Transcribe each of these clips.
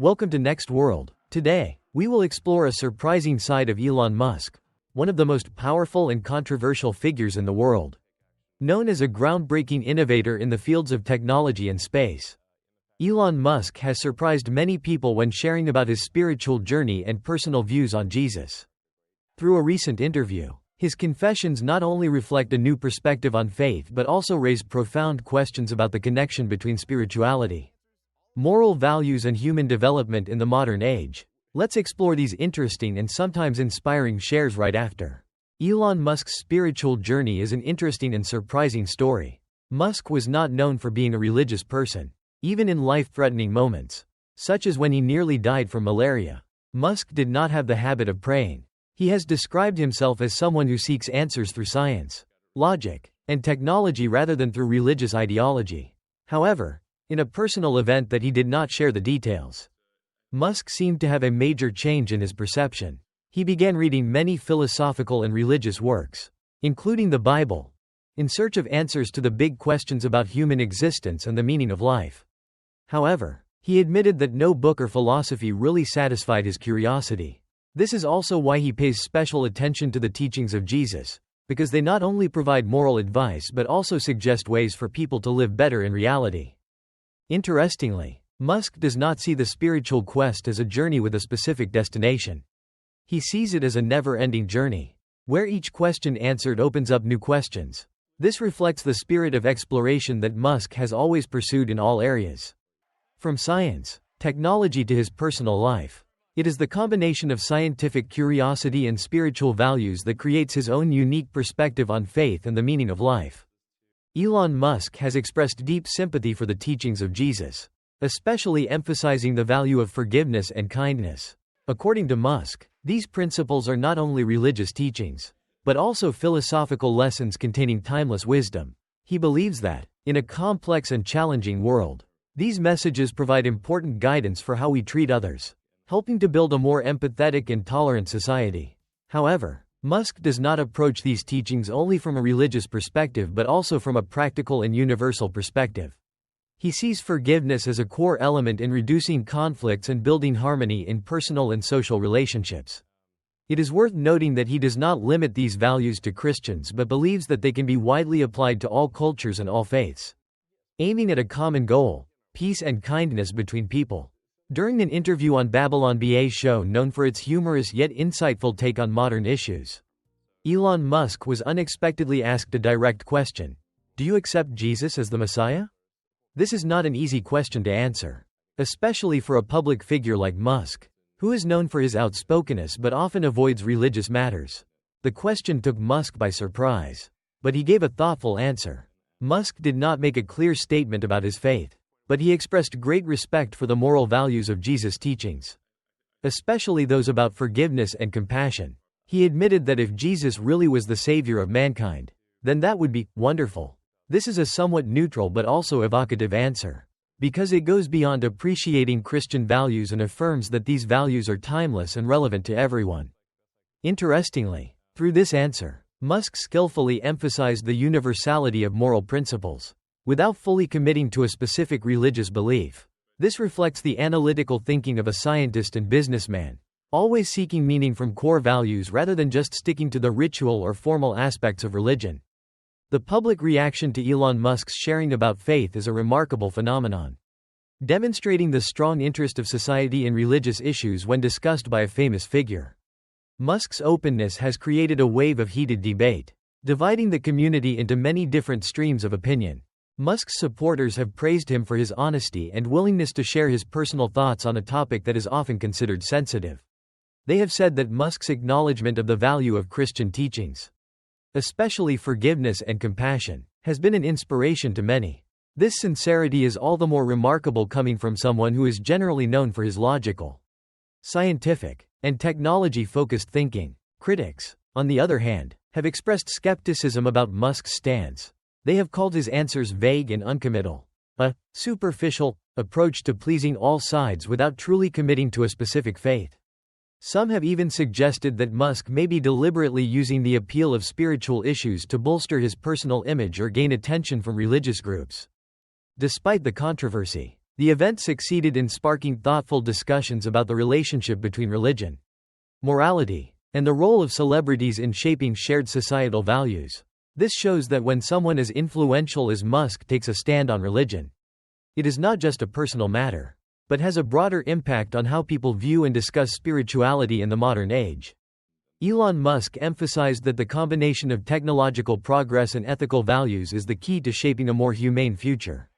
Welcome to Next World. Today, we will explore a surprising side of Elon Musk, one of the most powerful and controversial figures in the world. Known as a groundbreaking innovator in the fields of technology and space, Elon Musk has surprised many people when sharing about his spiritual journey and personal views on Jesus. Through a recent interview, his confessions not only reflect a new perspective on faith but also raise profound questions about the connection between spirituality, moral values and human development in the modern age. Let's explore these interesting and sometimes inspiring shares right after. Elon Musk's spiritual journey is an interesting and surprising story. Musk was not known for being a religious person, even in life-threatening moments, such as when he nearly died from malaria. Musk did not have the habit of praying. He has described himself as someone who seeks answers through science, logic, and technology rather than through religious ideology. However, in a personal event that he did not share the details, Musk seemed to have a major change in his perception. He began reading many philosophical and religious works, including the Bible, in search of answers to the big questions about human existence and the meaning of life. However, he admitted that no book or philosophy really satisfied his curiosity. This is also why he pays special attention to the teachings of Jesus, because they not only provide moral advice but also suggest ways for people to live better in reality. Interestingly, Musk does not see the spiritual quest as a journey with a specific destination. He sees it as a never-ending journey, where each question answered opens up new questions. This reflects the spirit of exploration that Musk has always pursued in all areas, from science, technology to his personal life. It is the combination of scientific curiosity and spiritual values that creates his own unique perspective on faith and the meaning of life. Elon Musk has expressed deep sympathy for the teachings of Jesus, especially emphasizing the value of forgiveness and kindness. According to Musk, these principles are not only religious teachings, but also philosophical lessons containing timeless wisdom. He believes that, in a complex and challenging world, these messages provide important guidance for how we treat others, helping to build a more empathetic and tolerant society. However, Musk does not approach these teachings only from a religious perspective but also from a practical and universal perspective. He sees forgiveness as a core element in reducing conflicts and building harmony in personal and social relationships. It is worth noting that he does not limit these values to Christians but believes that they can be widely applied to all cultures and all faiths, aiming at a common goal: peace and kindness between people. During an interview on Babylon BA's show known for its humorous yet insightful take on modern issues, Elon Musk was unexpectedly asked a direct question: "Do you accept Jesus as the Messiah?" This is not an easy question to answer, especially for a public figure like Musk, who is known for his outspokenness but often avoids religious matters. The question took Musk by surprise, but he gave a thoughtful answer. Musk did not make a clear statement about his faith, but he expressed great respect for the moral values of Jesus' teachings, especially those about forgiveness and compassion. He admitted that if Jesus really was the savior of mankind, then that would be wonderful. This is a somewhat neutral but also evocative answer, because it goes beyond appreciating Christian values and affirms that these values are timeless and relevant to everyone. Interestingly, through this answer, Musk skillfully emphasized the universality of moral principles, without fully committing to a specific religious belief. This reflects the analytical thinking of a scientist and businessman, always seeking meaning from core values rather than just sticking to the ritual or formal aspects of religion. The public reaction to Elon Musk's sharing about faith is a remarkable phenomenon, demonstrating the strong interest of society in religious issues when discussed by a famous figure. Musk's openness has created a wave of heated debate, dividing the community into many different streams of opinion. Musk's supporters have praised him for his honesty and willingness to share his personal thoughts on a topic that is often considered sensitive. They have said that Musk's acknowledgement of the value of Christian teachings, especially forgiveness and compassion, has been an inspiration to many. This sincerity is all the more remarkable coming from someone who is generally known for his logical, scientific, and technology-focused thinking. Critics, on the other hand, have expressed skepticism about Musk's stance. They have called his answers vague and uncommittal, a superficial approach to pleasing all sides without truly committing to a specific faith. Some have even suggested that Musk may be deliberately using the appeal of spiritual issues to bolster his personal image or gain attention from religious groups. Despite the controversy, The event succeeded in sparking thoughtful discussions about the relationship between religion, morality, and the role of celebrities in shaping shared societal values. This shows that when someone as influential as Musk takes a stand on religion, it is not just a personal matter, but has a broader impact on how people view and discuss spirituality in the modern age. Elon Musk emphasized that the combination of technological progress and ethical values is the key to shaping a more humane future.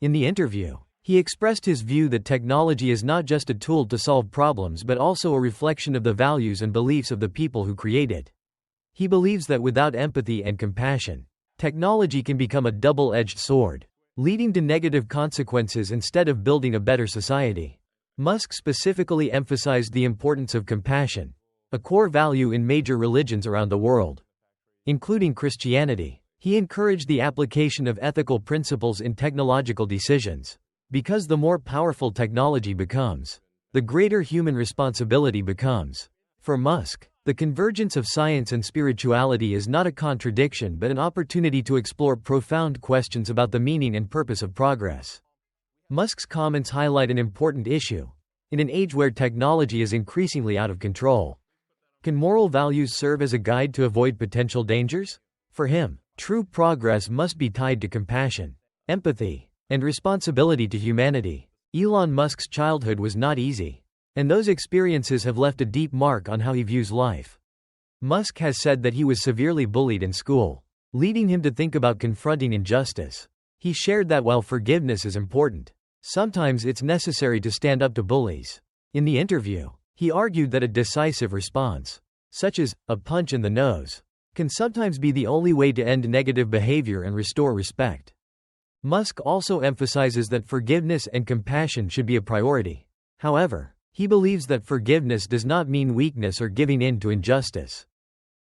In the interview, he expressed his view that technology is not just a tool to solve problems but also a reflection of the values and beliefs of the people who create it. He believes that without empathy and compassion, technology can become a double-edged sword, leading to negative consequences instead of building a better society. Musk specifically emphasized the importance of compassion, a core value in major religions around the world, including Christianity. He encouraged the application of ethical principles in technological decisions, because the more powerful technology becomes, the greater human responsibility becomes. For Musk, the convergence of science and spirituality is not a contradiction but an opportunity to explore profound questions about the meaning and purpose of progress. Musk's comments highlight an important issue. In an age where technology is increasingly out of control, can moral values serve as a guide to avoid potential dangers? For him, true progress must be tied to compassion, empathy, and responsibility to humanity. Elon Musk's childhood was not easy, and those experiences have left a deep mark on how he views life. Musk has said that he was severely bullied in school, leading him to think about confronting injustice. He shared that while forgiveness is important, sometimes it's necessary to stand up to bullies. In the interview, he argued that a decisive response, such as a punch in the nose, can sometimes be the only way to end negative behavior and restore respect. Musk also emphasizes that forgiveness and compassion should be a priority. However, he believes that forgiveness does not mean weakness or giving in to injustice.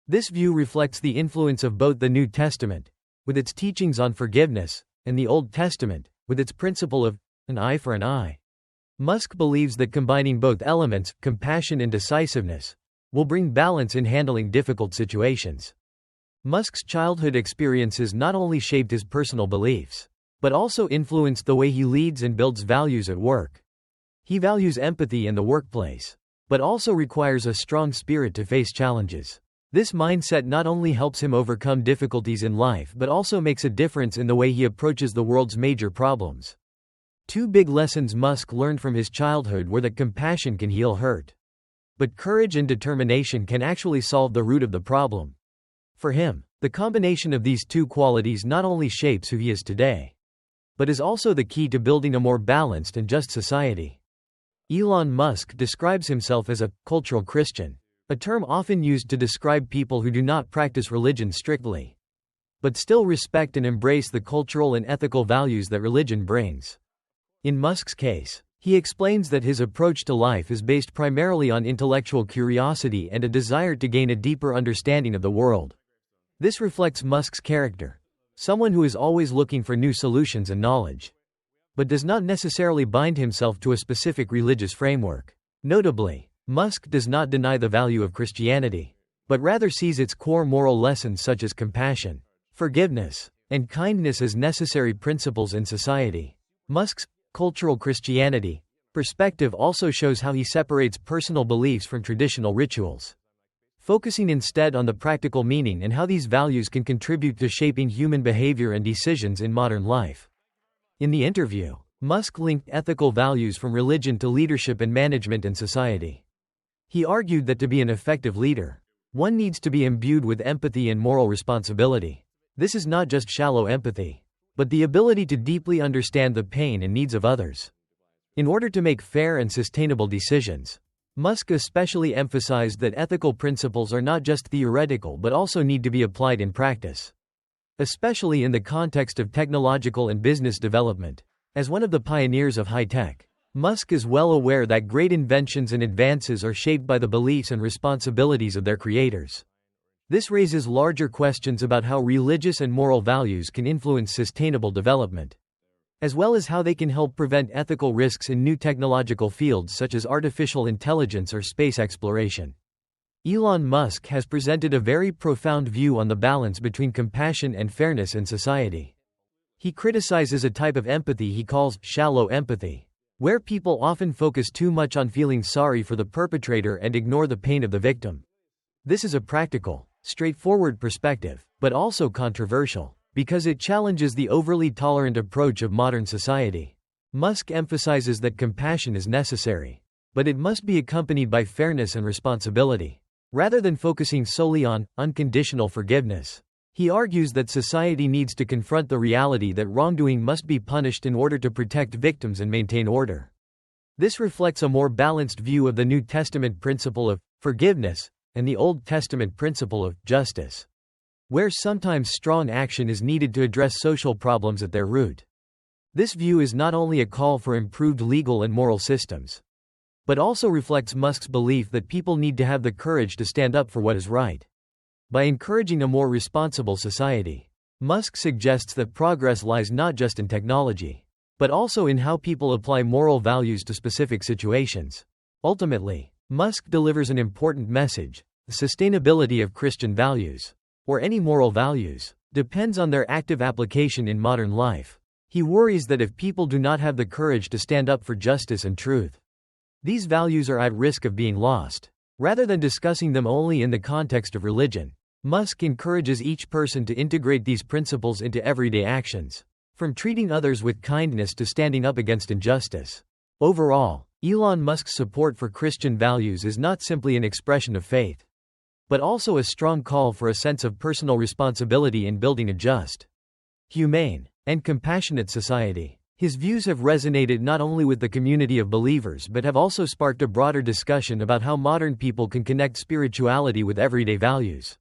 This view reflects the influence of both the New Testament, with its teachings on forgiveness, and the Old Testament, with its principle of an eye for an eye. Musk believes that combining both elements, compassion and decisiveness, will bring balance in handling difficult situations. Musk's childhood experiences not only shaped his personal beliefs, but also influenced the way he leads and builds values at work. He values empathy in the workplace, but also requires a strong spirit to face challenges. This mindset not only helps him overcome difficulties in life but also makes a difference in the way he approaches the world's major problems. Two big lessons Musk learned from his childhood were that compassion can heal hurt, but courage and determination can actually solve the root of the problem. For him, the combination of these two qualities not only shapes who he is today, but is also the key to building a more balanced and just society. Elon Musk describes himself as a cultural Christian, a term often used to describe people who do not practice religion strictly, but still respect and embrace the cultural and ethical values that religion brings. In Musk's case, he explains that his approach to life is based primarily on intellectual curiosity and a desire to gain a deeper understanding of the world. This reflects Musk's character, someone who is always looking for new solutions and knowledge, but does not necessarily bind himself to a specific religious framework. Notably, Musk does not deny the value of Christianity, but rather sees its core moral lessons such as compassion, forgiveness, and kindness as necessary principles in society. Musk's cultural Christianity perspective also shows how he separates personal beliefs from traditional rituals, focusing instead on the practical meaning and how these values can contribute to shaping human behavior and decisions in modern life. In the interview, Musk linked ethical values from religion to leadership and management in society. He argued that to be an effective leader, one needs to be imbued with empathy and moral responsibility. This is not just shallow empathy, but the ability to deeply understand the pain and needs of others. In order to make fair and sustainable decisions, Musk especially emphasized that ethical principles are not just theoretical but also need to be applied in practice, especially in the context of technological and business development. As one of the pioneers of high-tech, Musk is well aware that great inventions and advances are shaped by the beliefs and responsibilities of their creators. This raises larger questions about how religious and moral values can influence sustainable development, as well as how they can help prevent ethical risks in new technological fields such as artificial intelligence or space exploration. Elon Musk has presented a very profound view on the balance between compassion and fairness in society. He criticizes a type of empathy he calls shallow empathy, where people often focus too much on feeling sorry for the perpetrator and ignore the pain of the victim. This is a practical, straightforward perspective, but also controversial, because it challenges the overly tolerant approach of modern society. Musk emphasizes that compassion is necessary, but it must be accompanied by fairness and responsibility. Rather than focusing solely on unconditional forgiveness, he argues that society needs to confront the reality that wrongdoing must be punished in order to protect victims and maintain order. This reflects a more balanced view of the New Testament principle of forgiveness and the Old Testament principle of justice, where sometimes strong action is needed to address social problems at their root. This view is not only a call for improved legal and moral systems, but also reflects Musk's belief that people need to have the courage to stand up for what is right. By encouraging a more responsible society, Musk suggests that progress lies not just in technology, but also in how people apply moral values to specific situations. Ultimately, Musk delivers an important message: the sustainability of Christian values, or any moral values, depends on their active application in modern life. He worries that if people do not have the courage to stand up for justice and truth, these values are at risk of being lost. Rather than discussing them only in the context of religion, Musk encourages each person to integrate these principles into everyday actions, from treating others with kindness to standing up against injustice. Overall, Elon Musk's support for Christian values is not simply an expression of faith, but also a strong call for a sense of personal responsibility in building a just, humane, and compassionate society. His views have resonated not only with the community of believers but have also sparked a broader discussion about how modern people can connect spirituality with everyday values.